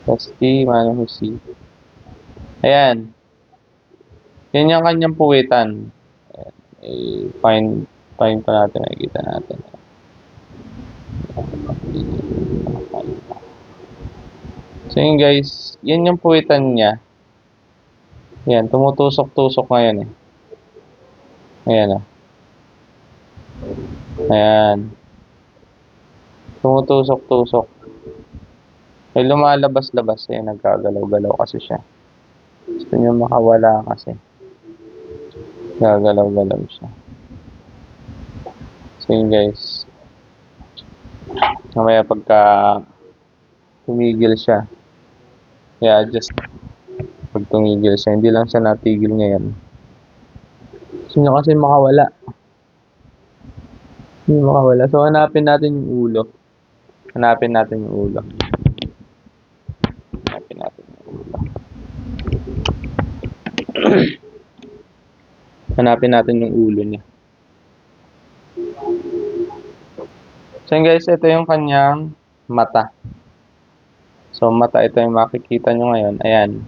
Plus T minus C. Ayan. Yan yung kanyang puwitan. Ayan. Find pa natin. Makikita natin. So yun guys, yan yung puwitan niya. Yan, tumutusok-tusok ngayon eh. Ayan o. Ayan. Tumutusok-tusok. Ay lumalabas-labas eh. Nagkagalaw-galaw kasi siya. Gusto niya makawala kasi. Gagalaw-galaw siya. So yun guys. Mamaya pagka tumigil siya, i-adjust. Pag tumigil siya, hindi lang siya natigil ngayon. Gusto niya kasi makawala. Hindi makawala. So hanapin natin yung ulo. Hanapin natin yung ulo. Hanapin natin yung ulo. Hanapin natin yung ulo niya. So guys, ito yung kanyang mata. So mata, ito yung makikita nyo ngayon. Ayan.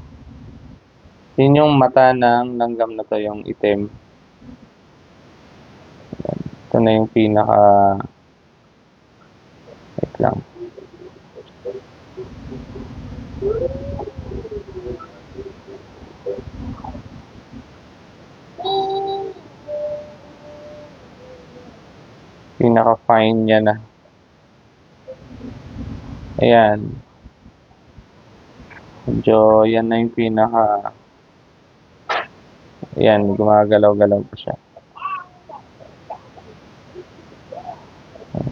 Yun yung mata ng langgam na to, yung itim. Ayan. Ito na yung pinaka... Wait lang. Pinaka-fine niya na. Ayan. Medyo, yan na yung pinaka... Ayan, gumagalaw-galaw pa siya.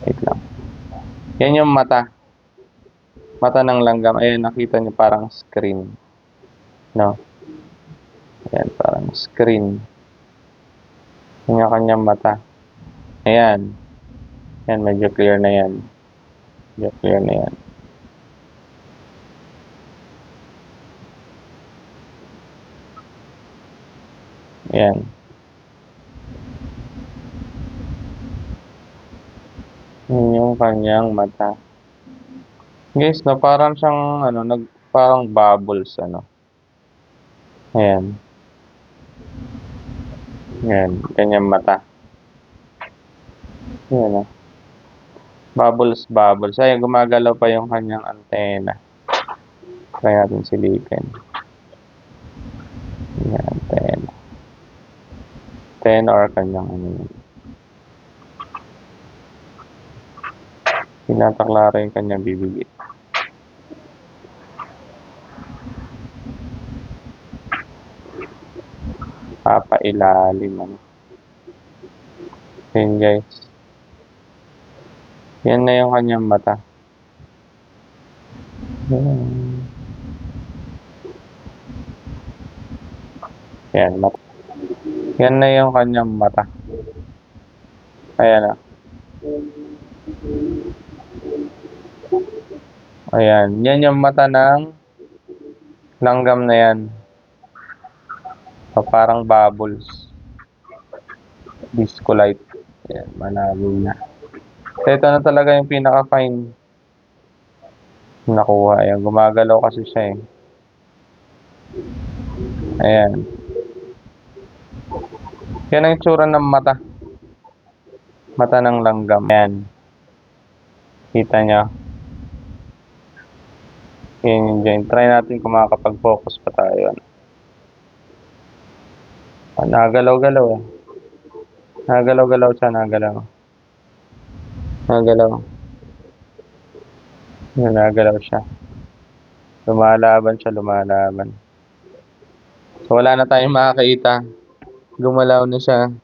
Wait lang. Yan yung mata. Mata ng langgam. Ayan, nakita niyo parang screen. No? Ayan, parang screen. Yan yung kanyang mata. Ayan. Ayan, medyo clear na yan. Medyo clear na yan. Ayan. Yan yung kanyang mata. Guys, no, parang siyang, parang bubbles, Ayan. Ayan, kanyang mata. Ayan, Bubbles. Ayan, gumagalaw pa yung kanyang antena. Try natin silipin. Ayan, antena. Antena or kanyang Tinataklara yung kanyang bibig. Papailalim, Ayan guys. Yan na yung kanyang mata. Yan, mata. Yan na yung kanyang mata. Ayan. Ayan. Yan yung mata ng langgam na yan. So, parang bubbles. Disco light. Ayan, malabo na. So, ito na talaga yung pinaka-fine nakuha. Ayan, gumagalaw kasi siya eh. Ayan. Yan ang itsura ng mata. Mata ng langgam. Ayan. Kita nyo. Yan yung joint. Try natin kung makakapag-focus pa tayo. Nagalaw-galaw eh. Nagalaw-galaw siya, nagalaw. Nagalaw siya. Lumalaban siya, lumalaban. So, wala na tayong makakita. Gumalaw na siya.